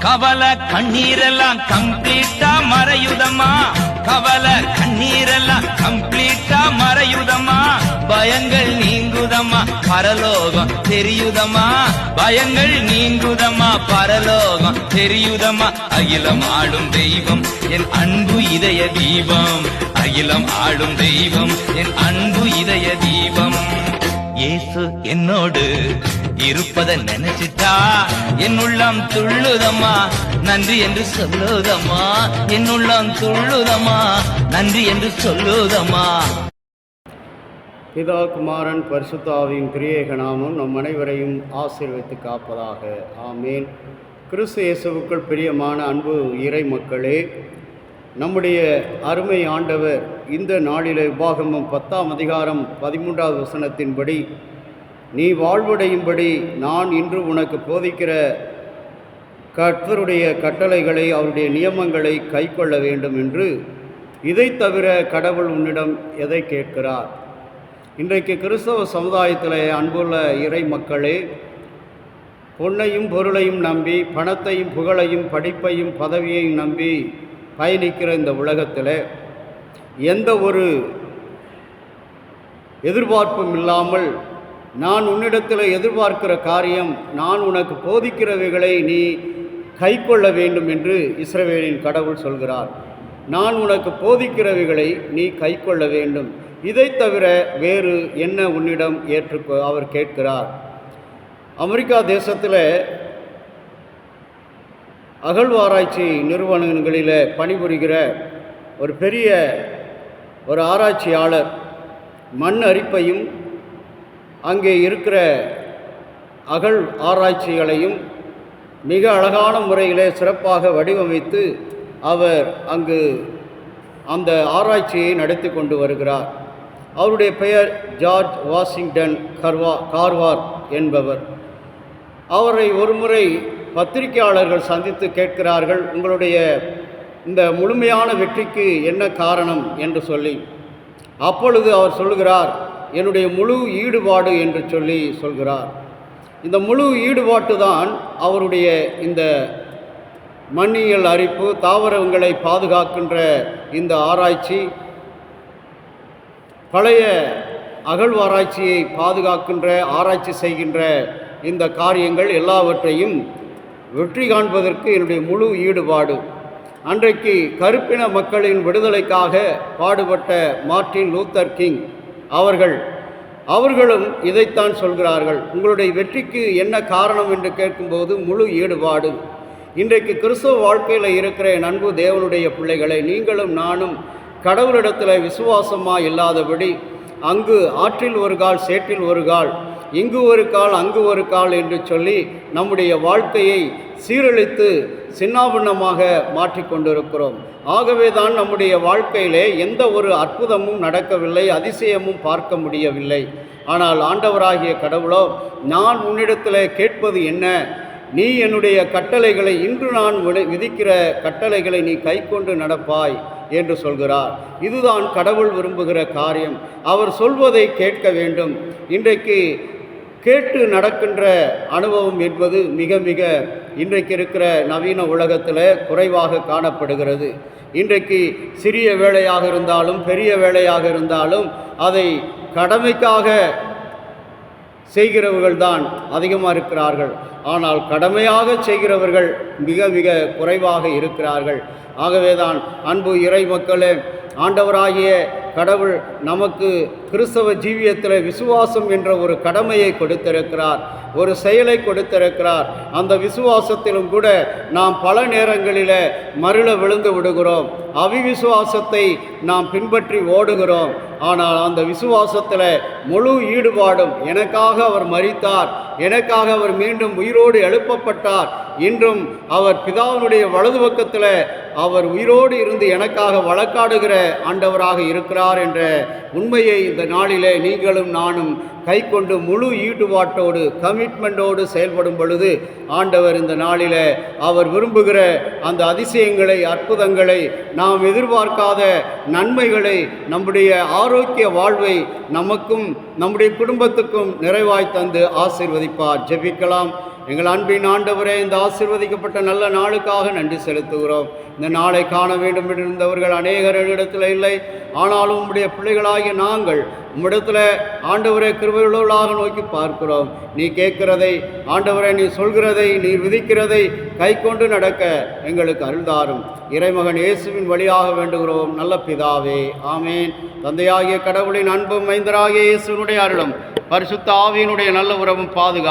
கவலை கண்ணீரெல்லாம் கம்ப்ளீட்டா மறையுதம்மா. கவலை கண்ணீரெல்லாம் கம்ப்ளீட்டா மறையுதம்மா. பயங்கள் நீங்குதம்மா, பரலோகம் தெரியுதம்மா. பயங்கள் நீங்குதம்மா, பரலோகம் தெரியுதம்மா. அகிலம் ஆளும் தெய்வம் என் அன்பு இதய தீபம். அகிலம் ஆளும் தெய்வம் என் அன்பு இதய தீபம். இயேசு என்னோடு இருப்பதை நினைச்சிட்டா என் உள்ளம் துள்ளுதம்மா, நன்றி என்று சொல்லுதம்மா. என் உள்ளம் துள்ளுதம்மா, நன்றி என்று சொல்லுதம்மா. பிதா குமாரன் பரிசுத்த ஆவியின் திரியேக நாமம் நம் அனைவரையும் ஆசீர்வதித்து காப்பதாக. ஆமேன். கிறிஸ்து இயேசுவுக்குள் பிரியமான அன்பு இறை மக்களே, நம்முடைய அருமை ஆண்டவர் இந்த நாளில் உபாகமம் 10ஆம் அதிகாரம் 13வது வசனத்தின்படி, நீ வாழ்வடையும்படி நான் இன்று உனக்கு போதிக்கிற கர்த்தருடைய கட்டளைகளை அவருடைய நியமங்களை கைக்கொள்ள வேண்டும் என்று, இதை தவிர கடவுள் உன்னிடம் எதை கேட்கிறார்? இன்றைக்கு கிறிஸ்தவ சமுதாயத்தில் அன்புள்ள இறை மக்களே, பொன்னையும் பொருளையும் நம்பி, பணத்தையும் புகழையும் படிப்பையும் பதவியையும் நம்பி பயணிக்கிற இந்த உலகத்தில் எந்த ஒரு எதிர்பார்ப்பும் இல்லாமல், நான் உன்னிடத்தில் எதிர்பார்க்கிற காரியம், நான் உனக்கு போதிக்கிறவைகளை நீ கைக்கொள்ள வேண்டும் என்று இஸ்ரவேலின் கடவுள் சொல்கிறார். நான் உனக்கு போதிக்கிறவைகளை நீ கைக்கொள்ள வேண்டும், இதை தவிர வேறு என்ன உன்னிடம் அவர் கேட்கிறார். அமெரிக்கா தேசத்தில் அகழ்வாராய்ச்சி நிறுவனங்களில் பணிபுரிகிற ஒரு பெரிய ஆராய்ச்சியாளர் மண் அரிப்பையும் அங்கே இருக்கிற அகழ் ஆராய்ச்சிகளையும் மிக அழகான முறையிலே சிறப்பாக வடிவமைத்து அவர் அங்கு அந்த ஆராய்ச்சியை நடத்தி கொண்டு வருகிறார். அவருடைய பெயர் ஜார்ஜ் வாஷிங்டன் கார்வார் என்பவர். அவரை ஒருமுறை பத்திரிகையாளர்கள் சந்தித்து கேட்கிறார்கள், உங்களுடைய இந்த முழுமையான வெற்றிக்கு என்ன காரணம் என்று சொல்லி. அப்பொழுது அவர் சொல்கிறார், என்னுடைய முழு ஈடுபாடு என்று சொல்கிறார். இந்த முழு ஈடுபாட்டு தான் அவருடைய இந்த மண்ணியல் அரிப்பு, தாவரங்களை பாதுகாக்கின்ற இந்த ஆராய்ச்சி, பழைய அகழ்வாராய்ச்சியை பாதுகாக்கின்ற ஆராய்ச்சி செய்கின்ற இந்த காரியங்கள் எல்லாவற்றையும் வெற்றி காண்பதற்கு என்னுடைய முழு ஈடுபாடு. அன்றைக்கு கருப்பின மக்களின் விடுதலைக்காக பாடுபட்ட மார்ட்டின் லூத்தர் கிங் அவர்களும் இதைத்தான் சொல்கிறார்கள். உங்களுடைய வெற்றிக்கு என்ன காரணம் என்று கேட்கும்போது முழு ஈடுபாடு. இன்றைக்கு கிறிஸ்தவ வாழ்க்கையில் இருக்கிற என் அன்பு தேவனுடைய பிள்ளைகளை, நீங்களும் நானும் கடவுளிடத்தில் விசுவாசமாக இல்லாதபடி, அங்கு ஆற்றில் ஒரு கால் சேற்றில் ஒரு கால், இங்கு ஒரு கால் அங்கு ஒரு கால் என்று சொல்லி நம்முடைய வாழ்க்கையை சீரழித்து சின்னாபின்னமாக மாற்றிக்கொண்டிருக்கிறோம். ஆகவே தான் நம்முடைய வாழ்க்கையிலே எந்த ஒரு அற்புதமும் நடக்கவில்லை, அதிசயமும் பார்க்க முடியவில்லை. ஆனால் ஆண்டவராகிய கடவுளோ, நான் உன்னிடத்தில் கேட்பது என்ன? நீ என்னுடைய கட்டளைகளை, இன்று நான் விதிக்கிற கட்டளைகளை நீ கைக்கொண்டு நடப்பாய் என்று சொல்கிறார். இதுதான் கடவுள் விரும்புகிற காரியம். அவர் சொல்வதை கேட்க வேண்டும். இன்றைக்கு கேட்டு நடக்கின்ற அனுபவம் என்பது மிக மிக இன்றைக்கு இருக்கிற நவீன உலகத்தில் குறைவாக காணப்படுகிறது. இன்றைக்கு சிறிய வேலையாக இருந்தாலும் பெரிய வேலையாக இருந்தாலும் அதை கடமைக்காக செய்கிறவர்கள் தான் அதிகமாக இருக்கிறார்கள். ஆனால் கடமையாக செய்கிறவர்கள் மிக மிக குறைவாக இருக்கிறார்கள். ஆகவே தான் அன்பு இறை மக்களே, ஆண்டவராகிய கடவுள் நமக்கு கிறிஸ்தவ ஜீவியத்தில் விசுவாசம் என்ற ஒரு கடமையை கொடுத்திருக்கிறார், ஒரு செயலை கொடுத்திருக்கிறார். அந்த விசுவாசத்திலும் கூட நாம் பல நேரங்களில் மருள விழுந்து விடுகிறோம். அவிவிசுவாசத்தை நாம் பின்பற்றி ஓடுகிறோம். ஆனால் அந்த விசுவாசத்தில் முழு ஈடுபாடும், எனக்காக அவர் மரித்தார், எனக்காக அவர் மீண்டும் உயிரோடு எழுப்பப்பட்டார், இன்றும் அவர் பிதாவினுடைய வலது பக்கத்தில் அவர் உயிரோடு இருந்து எனக்காக வழக்காடுகிற ஆண்டவராக இருக்கிறார் என்ற உண்மையை இந்த நாளிலே நீங்களும் நானும் கை கொண்டு முழு ஈடுபாட்டோடு கமிட்மெண்டோடு செயல்படும் பொழுது ஆண்டவர் இந்த நாளில் அவர் விரும்புகிற அந்த அதிசயங்களை, அற்புதங்களை, நாம் எதிர்பார்க்காத நன்மைகளை, நம்முடைய ஆரோக்கிய வாழ்வை நமக்கும் நம்முடைய குடும்பத்துக்கும் நிறைவாய் தந்து ஆசீர்வதிப்பார். ஜெபிக்கலாம். எங்கள் அன்பின் ஆண்டவரே, இந்த ஆசீர்வதிக்கப்பட்ட நல்ல நாளுக்காக நன்றி செலுத்துகிறோம். இந்த நாளை காண வேண்டும் என்றிருந்தவர்கள் அநேகர் இடத்துல இல்லை. ஆனாலும் உம்முடைய பிள்ளைகளாகிய நாங்கள் உம்மிடத்தில் ஆண்டவரே கிருபையுள்ளவர்களாக நோக்கி பார்க்கிறோம். நீ கேட்கிறதை, ஆண்டவரே நீ சொல்கிறதை, நீ விதிக்கிறதை கை கொண்டு நடக்க எங்களுக்கு அருள்தாரும். இறைமகன் இயேசுவின் வழியாக வேண்டுகிறோம் நல்ல பிதாவே, ஆமேன். தந்தையாகிய கடவுளின் அன்பும் மைந்தராகிய இயேசுவினுடைய அருளும் பரிசுத்த ஆவியினுடைய நல்ல உறவும் பாதுகாப்பு